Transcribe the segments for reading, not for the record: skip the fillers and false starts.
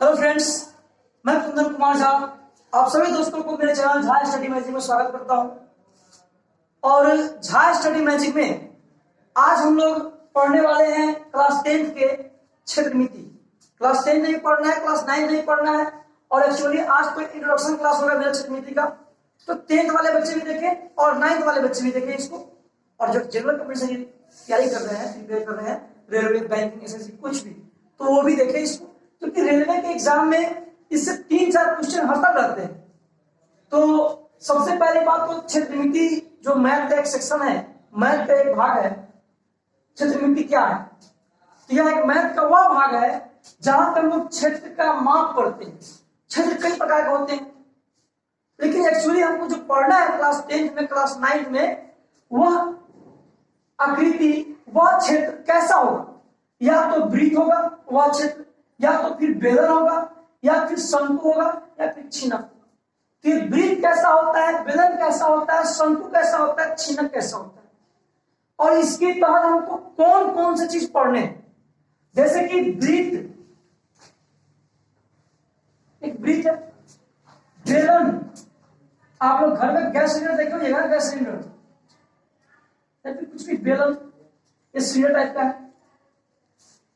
Hello friends, मैं कुंदन कुमार झा आप सभी दोस्तों को मेरे चैनल झा स्टडी मैजिक में स्वागत करता हूं। और झा स्टडी मैजिक में आज हम लोग पढ़ने वाले हैं क्लास 10 के क्षेत्रमिति। क्लास 10 नहीं पढ़ना है, क्लास 9 नहीं पढ़ना है। और एक्चुअली आज तो इंट्रोडक्शन क्लास होगा मेरा क्षेत्रमिति का, तो 10th वाले बच्चे भी देखें और 9th वाले बच्चे भी देखें इसको। और जो जनरल कॉम्पिटिशन की तैयारी कर रहे हैं, प्रिपेयर कर रहे हैं, रेलवे, बैंकिंग, एसएससी कुछ भी, तो वो भी देखें इसको, क्योंकि रेलवे के एग्जाम में इससे 3-4 क्वेश्चन हर साल रहते हैं। तो सबसे पहली बात तो क्षेत्रमिति जो मैथ का एक सेक्शन है, मैथ का एक भाग है। क्षेत्रमिति क्या है? तो यह एक मैथ का वह भाग है जहां पर लोग क्षेत्र का माप पढ़ते हैं। क्षेत्र कई प्रकार के होते हैं, लेकिन एक्चुअली हमको जो पढ़ना है क्लास 10th में, क्लास 9th में, वह आकृति, वह क्षेत्र कैसा होगा। या तो वृत्त होगा वह क्षेत्र, या तो फिर बेलन होगा, या फिर शंकु होगा, या फिर छिनक। फिर वृत्त कैसा होता है, बेलन कैसा होता है, शंकु कैसा होता है, छिनक कैसा होता है। और इसके तहत हमको कौन कौन से चीज पढ़ने हैं, जैसे कि वृत्त, एक वृत्त है। बेलन, आप लोग घर में गैस सिलेंडर देखे होंगे, गैस सिलेंडर या फिर कुछ भी, बेलन ये सिलेंडर टाइप का है।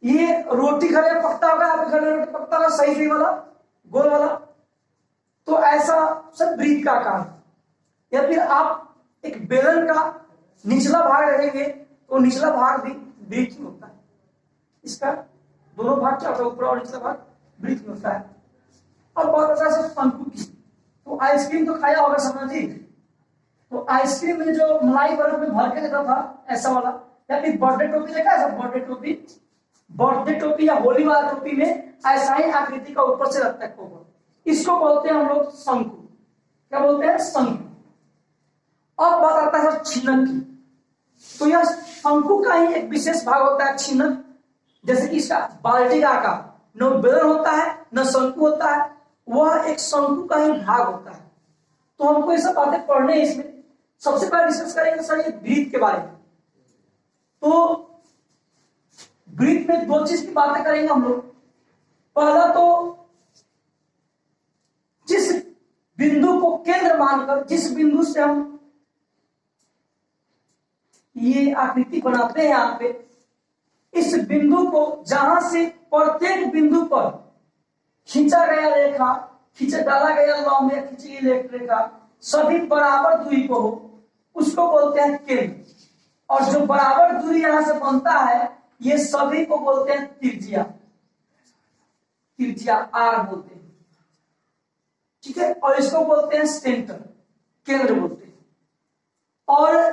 ये रोटी घर में पकता होगा, आपके घर में रोटी पकता होगा, सही वाला, गोल वाला, तो ऐसा सब वृत्त का आकार। या फिर आप एक बेलन का निचला भाग रहेंगे तो निचला भाग भी वृत्त में होता है। इसका दोनों भाग क्या होता है, ऊपर और निचला भाग वृत्त में होता है। अब बात आता है शंकु की। तो आइसक्रीम तो खाया होगा सबने जी। तो आइसक्रीम में जो मलाई बर्फ में भर के देता था ऐसा वाला, या फिर बर्थडे टोपी देखा है सब, बर्थडे टोपी, बर्थडे टोपी या होली वाला टोपी में ऐसा ही आकृति का ऊपर से लगता है कोबर। इसको बोलते हैं हम लोग शंकु। क्या बोलते हैं? शंकु। अब बात आता है छिनक की। तो यह शंकु का ही एक विशेष भाग होता है छिनक। जैसे कि इसका बाल्टी का आकार न बेलन होता है न शंकु होता है, वह एक शंकु का ही भाग होता है। तो हमको ये सब बातें पढ़ने हैं। इसमें सबसे पहले डिस्कस करेंगे सर ये वृत्त के बारे में। तो वृत्त में दो चीज की बातें करेंगे हम लोग। पहला तो जिस बिंदु को केंद्र मानकर, जिस बिंदु से हम ये आकृति बनाते हैं यहां पे, इस बिंदु को जहां से प्रत्येक बिंदु पर खींचा गया रेखा, खींचा डाला गया लंब या खींची गई रेखा सभी बराबर दूरी को हो, उसको बोलते हैं केंद्र। और जो बराबर दूरी यहां से बनता है ये सभी को बोलते हैं त्रिज्या। त्रिज्या आर बोलते हैं, ठीक है। और इसको बोलते हैं सेंटर, केंद्र बोलते हैं। और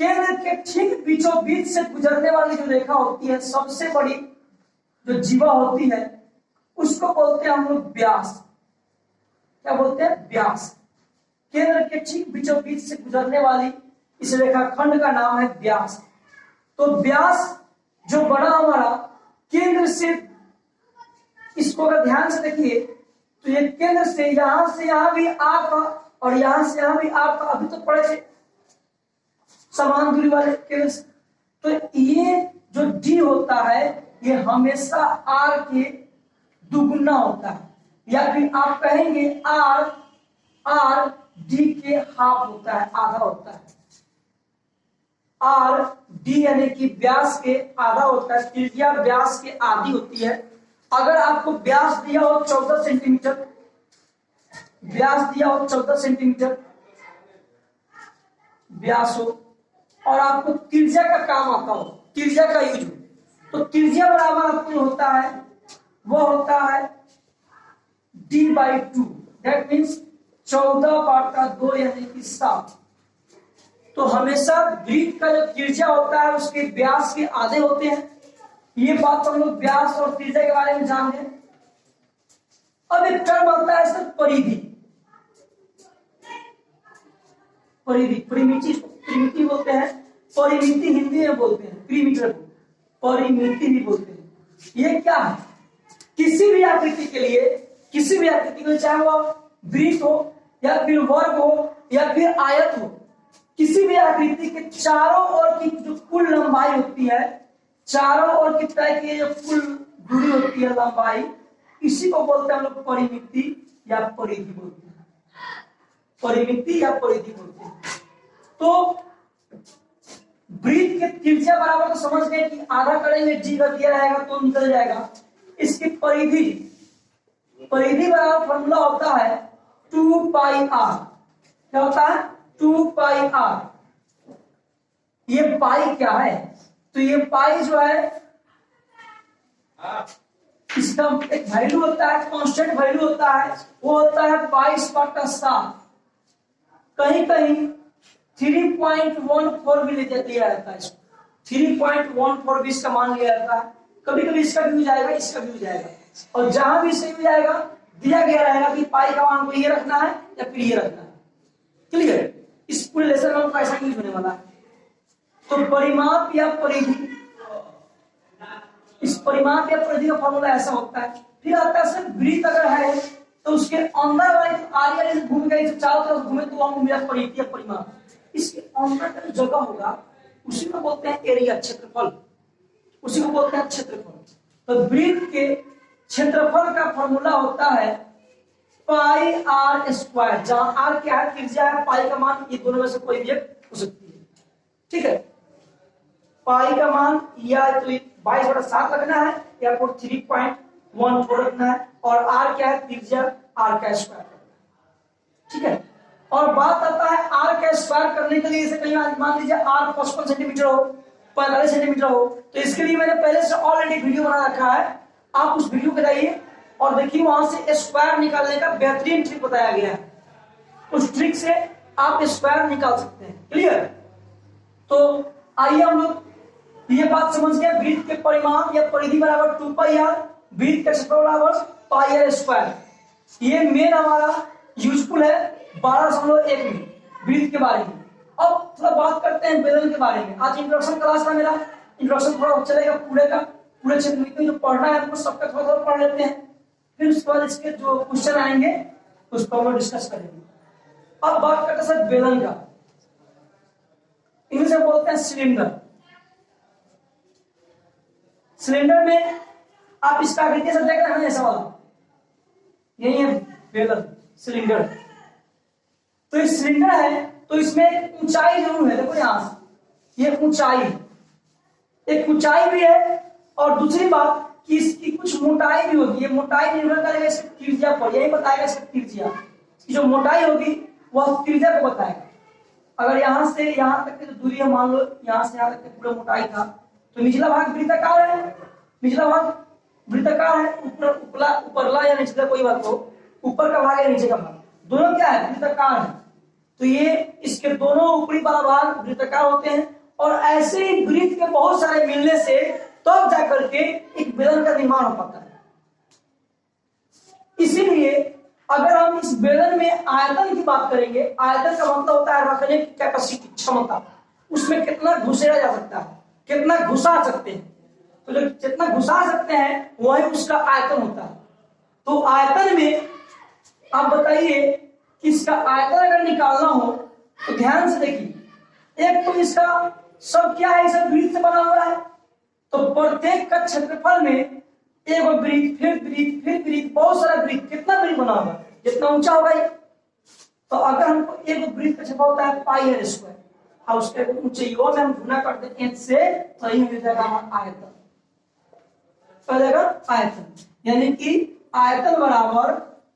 केंद्र के ठीक बीचों बीच से गुजरने वाली जो रेखा होती है, सबसे बड़ी जो जीवा होती है, उसको बोलते हैं हम लोग व्यास। क्या बोलते हैं? व्यास। केंद्र के ठीक बीचों बीच से गुजरने वाली इस रेखाखंड का नाम है व्यास। तो व्यास जो बड़ा हमारा केंद्र से, इसको अगर ध्यान से देखिए तो ये केंद्र से यहां भी आपका और यहां से यहां भी आपका, अभी तो पड़े थे समान दूरी वाले केंद्र से। तो ये जो डी होता है ये हमेशा आर के दुगुना होता है, या फिर आप कहेंगे आर डी के हाफ होता है, आधा होता है। आर डी यानी कि व्यास के आधा होता है। त्रिज्या व्यास के आधी होती है। अगर आपको व्यास दिया हो 14 सेंटीमीटर, व्यास दिया हो 14 सेंटीमीटर व्यास हो, और आपको त्रिज्या का काम आता हो, त्रिज्या का यूज हो, तो त्रिज्या बराबर आपको होता है, वो होता है d/2। दैट मीन्स 14/2 यानी कि 7। तो हमेशा वृत्त का जो त्रिज्या होता है उसके व्यास के आधे होते हैं। ये बात हम लोग व्यास और त्रिज्या के बारे में जान गए। अब एक टर्म आता है सर परिधि। परिधि, परिमिति बोलते हैं, परिमिति हिंदी में बोलते हैं, परिमीटर को परिमिति भी बोलते हैं। ये क्या है? किसी भी आकृति के लिए, किसी भी आकृति में, चाहे वो वृत्त हो या फिर वर्ग हो या फिर आयत हो, किसी भी आकृति के चारों ओर की जो कुल लंबाई होती है, चारों ओर की तय की जो कुल दूरी होती है लंबाई, इसी को बोलते हैं हम लोग परिमिति या परिधि बोलते हैं, परिमिति या परिधि बोलते हैं। तो वृत्त के त्रिज्या बराबर तो समझ गए कि आधा करेंगे जी का दिया रहेगा तो निकल जाएगा। इसकी परिधि, परिधि बराबर फॉर्मूला होता है 2 पाई आर। क्या होता है? 2 पाई आर। ये पाई क्या है? तो ये पाई जो है इसका एक वैल्यू होता है, कांस्टेंट वैल्यू होता है, वो होता है पाई स्क्वायर का 7। कहीं कहीं 3.14 भी लिया जाता है, 3.14 भी इसका मान लिया जाता है। कभी कभी इसका भी हो जाएगा, इसका भी हो जाएगा, और जहां भी इसका हो जाएगा दिया गया रहेगा कि पाई का मान को ये रखना है या फिर ये रखना है। क्लियर? इस पूरे लेसन में ऐसा यूज होने वाला है। तो परिमाप या परिधि, इस परिमाप या परिधि का फॉर्मूला ऐसा होता है। फिर आता है सर वृत्त अगर है तो उसके अंदर वाली आरी घूम गई, चारों तरफ घूमे तो हम मेरा परिधि या परिमाप। इसके अंदर का जो जगह होगा उसी को बोलते हैं एरिया, क्षेत्रफल, उसी को बोलते हैं क्षेत्रफल। तो वृत्त के क्षेत्रफल का फॉर्मूला होता है पाई आर स्क्वायर, जहां आर क्या है? त्रिज्या है, पाई का मान ये दोनों में से कोई भी एक हो सकती है। ठीक है, पाई का मान या तो 22/7 रखना है या फिर 3.14 रखना है, और आर क्या है? त्रिज्या आर का स्क्वायर। ठीक है, और बात आता है आर का स्क्वायर करने के लिए, जैसे कहीं मान लीजिए आर 55 सेंटीमीटर हो, 45 सेंटीमीटर हो, तो इसके लिए मैंने पहले से ऑलरेडी वीडियो बना रखा है। आप उस वीडियो को जाइए और देखिए, वहां से स्क्वायर निकालने का बेहतरीन ट्रिक बताया गया है। उस ट्रिक से आप स्क्वायर निकाल सकते हैं। क्लियर? तो आइए हम लोग ये बात समझ गए, वृत्त के परिमाप या परिधि बराबर 2 पाई आर, वृत्त का क्षेत्रफल बराबर पाई आर स्क्वायर। ये मेन हमारा यूजफुल है 12.1 में वृत्त के बारे में। अब थोड़ा बात करते हैं बेलन के बारे में। आज इंट्रोडक्शन क्लास था मेरा, इंट्रोडक्शन थोड़ा चलेगा पूरे का, पूरे क्षेत्र में जो पढ़ना है हमको सबका थोड़ा थोड़ा पढ़ लेते हैं, फिर उसके बाद इसके जो क्वेश्चन आएंगे उस पर हम डिस्कस करेंगे। अब बात करते हैं सर बेलन का। इंग्लिश में बोलते हैं सिलेंडर। सिलेंडर में आप इसका आकृति से देख रहे हैं ऐसा वाला, यही है बेलन, सिलेंडर। तो ये सिलेंडर है तो इसमें ऊंचाई जरूर है। देखो यहां से ये ऊंचाई, एक ऊंचाई भी है, और दूसरी बात कि इसकी कुछ मोटाई भी होगी। ये मोटाई निर्भर करेगा इसकी त्रिज्या पर, यही बताएगा इसकी त्रिज्या। जो मोटाई होगी वह त्रिज्या को बताएगा। अगर यहां से यहां तक की जो दूरी है, मान लो यहां से यहां तक पूरा मोटाई था, तो निचला भाग वृत्ताकार है, निचला भाग वृत्ताकार है, ऊपरला या निचला कोई बात हो, ऊपर का भाग या नीचे का भाग दोनों क्या है? वृत्ताकार है। तो ये इसके दोनों ऊपरी वाला भाग वृत्ताकार होते हैं, और ऐसे ही वृत्त के बहुत सारे मिलने से तब जाकर के एक बेलन का निर्माण हो पाता है। इसीलिए अगर हम इस बेलन में आयतन की बात करेंगे, आयतन का मतलब होता है रखने की कैपेसिटी, क्षमता, उसमें कितना घुसेड़ा जा सकता है, कितना घुसा सकते हैं। तो जो जितना घुसा सकते हैं वही उसका आयतन होता है। तो आयतन में आप बताइए कि इसका आयतन अगर निकालना हो तो ध्यान से देखिए। एक तो इसका सब क्या है? सब वृत्त से बना हुआ है, तो प्रत्येक का क्षेत्रफल में एक वृत्त, फिर वृत्त, फिर वृत्त, बहुत सारा वृत्त। कितना वृत्त बना होगा? जितना ऊंचा होगा ये। तो अगर हमको एक वृत्त का क्षेत्रफल होता है पाई आर स्क्वायर, और उसके ऊंचाइयों में हम गुना करते हैं h से, तो ये मिल जाएगा आयतन, तो जाएगा आयतन। यानी कि आयतन बराबर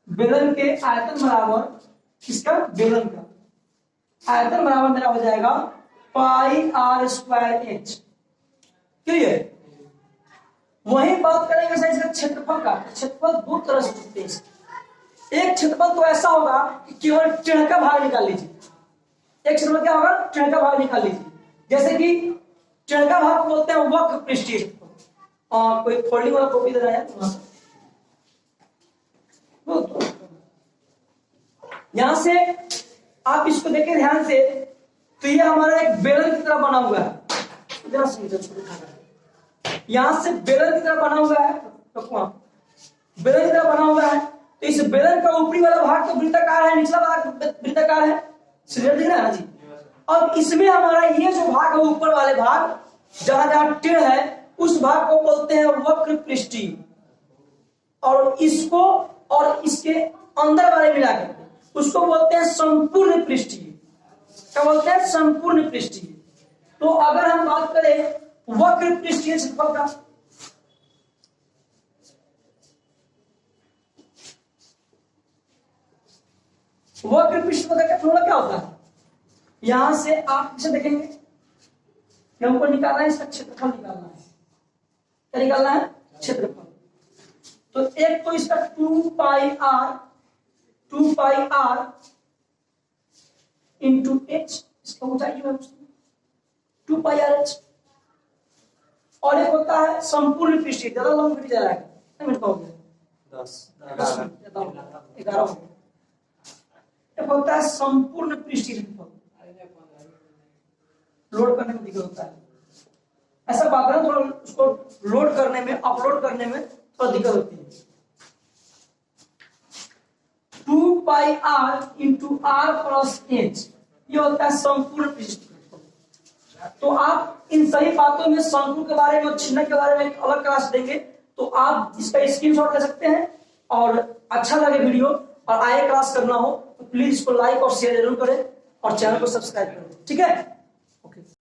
बेलन के आयतन बराबर किसका? बेलन का आयतन बराबर मेरा हो जाएगा पाई आर स्क्वायर एच। क्लियर? वही बात करेंगे सर इसका क्षेत्रफल का। क्षेत्रफल दो तरह से होते हैं। एक क्षेत्रफल तो ऐसा होगा कि केवल टेढ़ का भाग निकाल लीजिए। एक क्षेत्रफल क्या होगा? टेढ़ का भाग निकाल लीजिए। जैसे कि टेढ़ का भाग बोलते हैं वक्र पृष्ठीय क्षेत्रफल। और कोई फोल्डिंग वाला कॉपी दे रहा है यहां से आप इसको देखें ध्यान से, तो ये हमारा एक बेलन की तरह बना हुआ है। यहां से बेलन की तरह बना हुआ है, बेलन की तरह बना हुआ है। तो इस बेलन का ऊपरी वाला भाग तो वृत्ताकार है, निचला भाग वृत्ताकार है। सिलेंडर दिख रहा है ना जी। अब इसमें हमारा ये जो भाग है, ऊपर वाले भाग जहां जहां टेढ़ है, उस भाग को बोलते हैं वक्र पृष्ठीय। और इसको और इसके अंदर वाले मिला करके उसको बोलते हैं संपूर्ण पृष्ठीय। क्या बोलते हैं? संपूर्ण पृष्ठीय। तो अगर हम बात करें वक्र पृष्ठीय क्षेत्रफल का, वक्र पृष्ठफल का फॉर्मूला क्या होता है? यहां से आप इसे देखेंगे कि हमको निकालना है, इसका क्षेत्रफल निकालना है। क्या निकालना है? क्षेत्रफल। तो एक तो इसका 2 पाई आर इंटू एच, इसका ऊंचाई जो है 2 पाई आर एच। और एक होता है संपूर्ण पृष्ठीय, ज्यादा लंबा जा रहा है, कितने मिनट हो गया? 11। एक होता है संपूर्ण पृष्ठीय क्षेत्रफल, लोड करने में दिक्कत होता है। ऐसा बात है, थोड़ा उसको लोड करने में, अपलोड करने में थोड़ा दिक्कत होती है। 2 pi r into r plus h, ये होता है संपूर्ण पृष्ठफल। तो आप इन सही बातों में शंकु के बारे में और छिन्न के बारे में एक अलग क्लास देंगे, तो आप इसका स्क्रीनशॉट ले सकते हैं। और अच्छा लगे वीडियो और आगे क्लास करना हो तो प्लीज इसको लाइक और शेयर जरूर करें और चैनल को सब्सक्राइब करें। ठीक है।